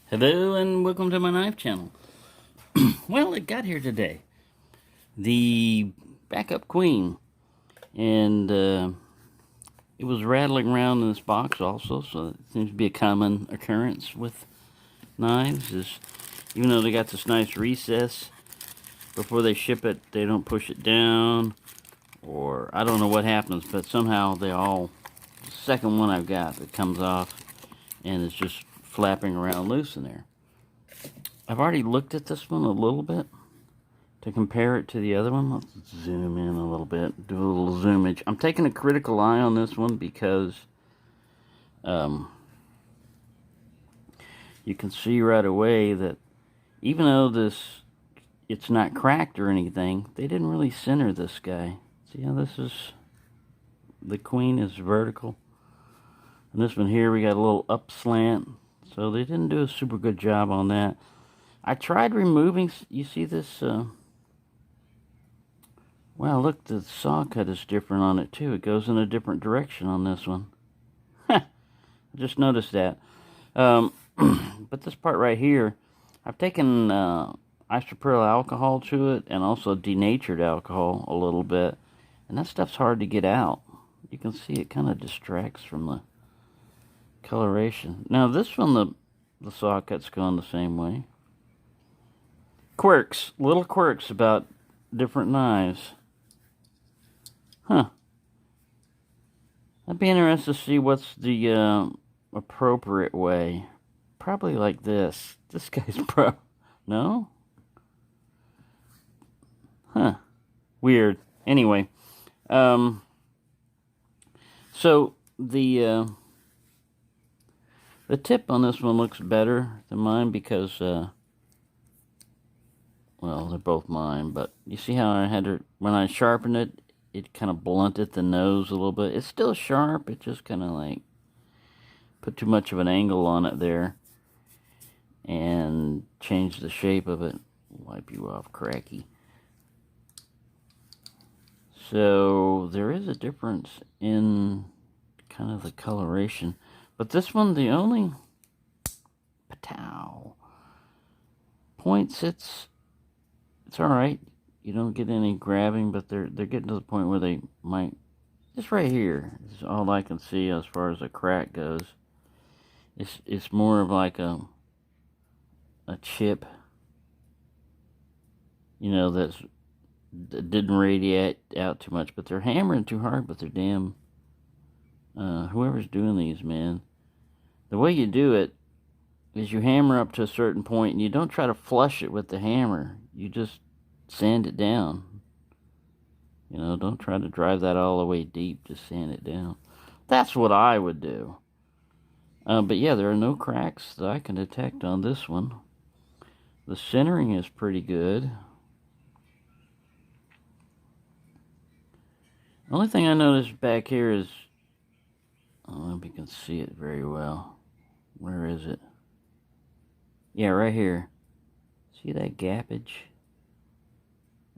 Hello and welcome to my knife channel. Well, it got here today. The backup queen. And it was rattling around in this box also, so it seems to be a common occurrence with knives. Even though they got this nice recess, before they ship it, they don't push it down. Or I don't know what happens, but somehow the second one I've got, it comes off and it's just flapping around loose in there. I've already looked at this one a little bit to compare it to the other one. Let's zoom in a little bit, do a little zoomage. I'm taking a critical eye on this one because you can see right away that even though it's not cracked or anything, they didn't really center this guy. See how the queen is vertical, and this one here we got a little up slant, so they didn't do a super good job on that. I tried removing, you see this, wow, look, the saw cut is different on it too. It goes in a different direction on this one. I just noticed that. But this part right here, I've taken isopropyl alcohol to it and also denatured alcohol a little bit. And that stuff's hard to get out. You can see it kind of distracts from the coloration. Now this one, the saw cut's going the same way. Quirks, little quirks about different knives. Huh. I'd be interested to see what's the appropriate way. Probably like this. This guy's no? Huh. Weird. Anyway, so the tip on this one looks better than mine because well, they're both mine, but you see how I had to, when I sharpened it, it kind of blunted the nose a little bit. It's still sharp, it just kind of like put too much of an angle on it there and changed the shape of it. Wipe you off, Crackie. So there is a difference in kind of the coloration, but this one, the only points, it's all right. You don't get any grabbing, but they're getting to the point where they might. Just right here is all I can see as far as a crack goes. It's more of like a chip, you know, that didn't radiate out too much, but they're hammering too hard with their damn whoever's doing these, man. The way you do it is you hammer up to a certain point and you don't try to flush it with the hammer. You just sand it down. You know, don't try to drive that all the way deep. Just sand it down. That's what I would do. But yeah, there are no cracks that I can detect on this one. The centering is pretty good. The only thing I noticed back here is, I don't know if you can see it very well. Where is it? Yeah, right here. See that gappage?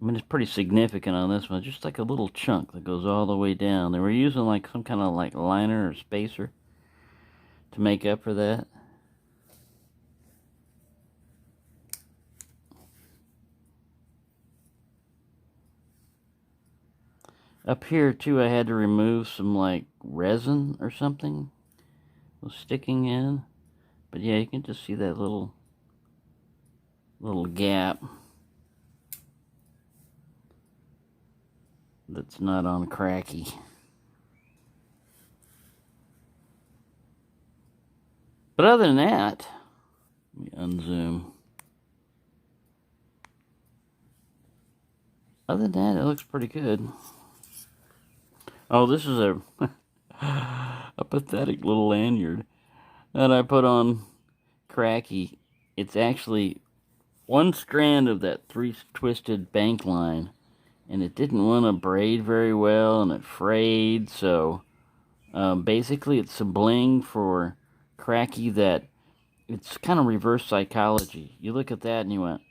I mean, it's pretty significant on this one. Just like a little chunk that goes all the way down. They were using like some kind of like liner or spacer to make up for that. Up here too, I had to remove some like resin or something. It was sticking in. But yeah, you can just see that little gap that's not on Crackie. But other than that, let me unzoom. Other than that, it looks pretty good. Oh, this is a pathetic little lanyard that I put on Crackie. It's actually one strand of that twisted bank line, and it didn't want to braid very well, and it frayed. So basically, it's a bling for Crackie that it's kind of reverse psychology. You look at that and you went,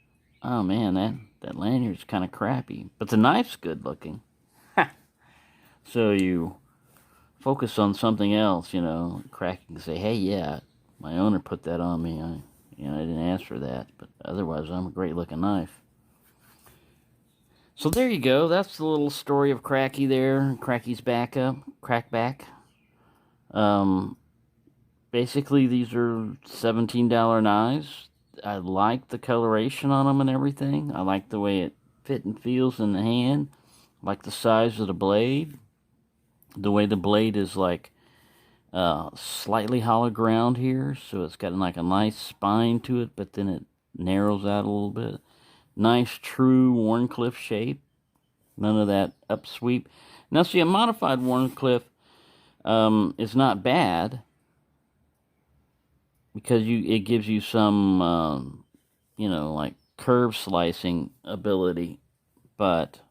oh man, that lanyard's kind of crappy, but the knife's good looking. So you focus on something else, you know. Crackie can say, hey, yeah, my owner put that on me. You know, I didn't ask for that, but otherwise, I'm a great-looking knife. So there you go. That's the little story of Crackie there. Crackie's backup, crackback. Basically, these are $17 knives. I like the coloration on them and everything. I like the way it fit and feels in the hand. I like the size of the blade. The way the blade is like slightly hollow ground here, so it's got like a nice spine to it, but then it narrows out a little bit. Nice true Wharncliffe shape. None of that upsweep. Now see, a modified Wharncliffe is not bad, because it gives you some you know, like curve slicing ability. But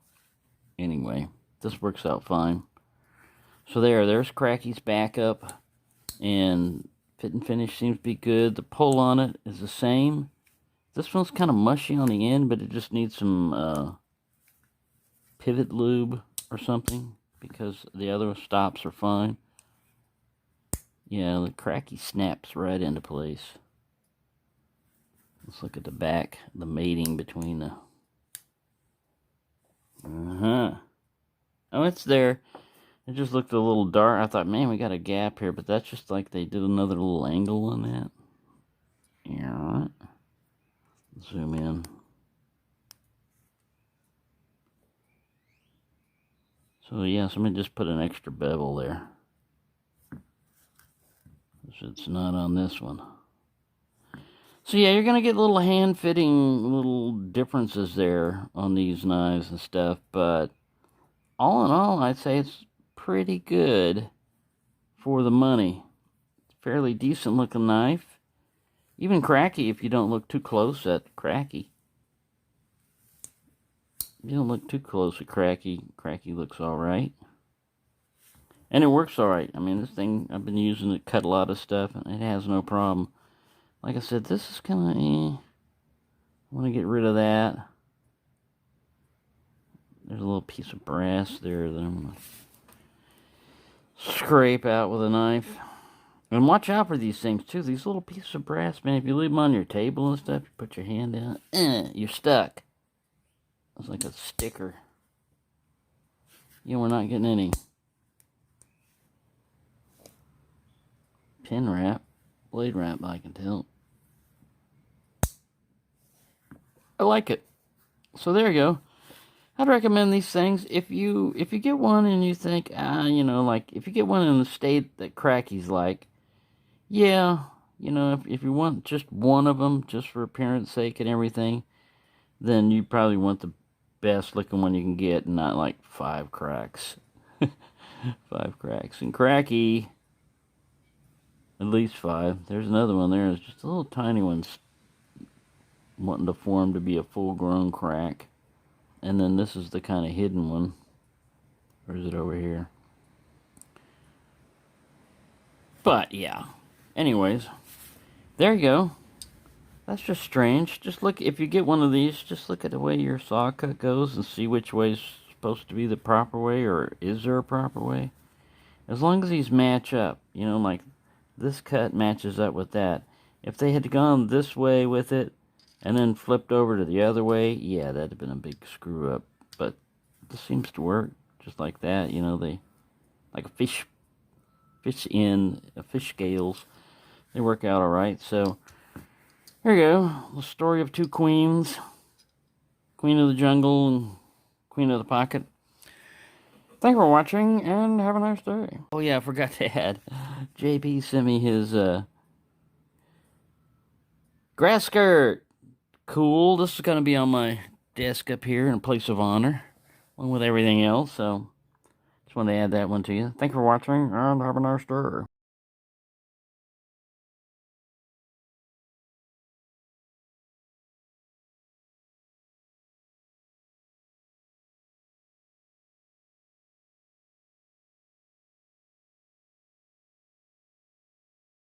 anyway, this works out fine. So there's Crackie's backup, and fit and finish seems to be good. The pull on it is the same. This one's kind of mushy on the end, but it just needs some pivot lube or something, because the other stops are fine. Yeah, the Crackie snaps right into place. Let's look at the back, the mating between the... Oh, it's there. It just looked a little dark. I thought, man, we got a gap here, but that's just like they did another little angle on that. Yeah. Zoom in. So yeah, somebody just put an extra bevel there. It's not on this one. So yeah, you're going to get little hand-fitting little differences there on these knives and stuff, but all in all, I'd say it's pretty good for the money. Fairly decent looking knife. Even Crackie, if you don't look too close at Crackie. If you don't look too close at Crackie, Crackie looks alright. And it works alright. I mean, this thing, I've been using it to cut a lot of stuff, and it has no problem. Like I said, this is kind of I want to get rid of that. There's a little piece of brass there that I'm going to scrape out with a knife. And watch out for these things, too. These little pieces of brass, man, if you leave them on your table and stuff, you put your hand down, you're stuck. It's like a sticker. Yeah, we're not getting any pin wrap, blade wrap, I can tell. I like it. So there you go. I'd recommend these things. If you get one and you think, you know, like, if you get one in the state that Crackie's like, yeah, you know, if you want just one of them, just for appearance sake and everything, then you probably want the best looking one you can get, and not like 5 cracks. 5 cracks. And Crackie, at least 5. There's another one there. It's just a little tiny one wanting to form to be a full-grown crack. And then this is the kind of hidden one. Or is it over here? But, yeah. Anyways, there you go. That's just strange. Just look, if you get one of these, just look at the way your saw cut goes and see which way's supposed to be the proper way, or is there a proper way? As long as these match up, you know, like this cut matches up with that. If they had gone this way with it and then flipped over to the other way, yeah, that'd have been a big screw up. But this seems to work just like that, you know, they, like a fish scales, they work out alright. So here you go, the story of 2 queens, Queen of the Jungle and Queen of the Pocket. Thank you for watching, and have a nice day. Oh yeah, I forgot to add, JP sent me his grass skirt. Cool. This is going to be on my desk up here in a place of honor, along with everything else. So just wanted to add that one to you. Thank you for watching, and have a nice day.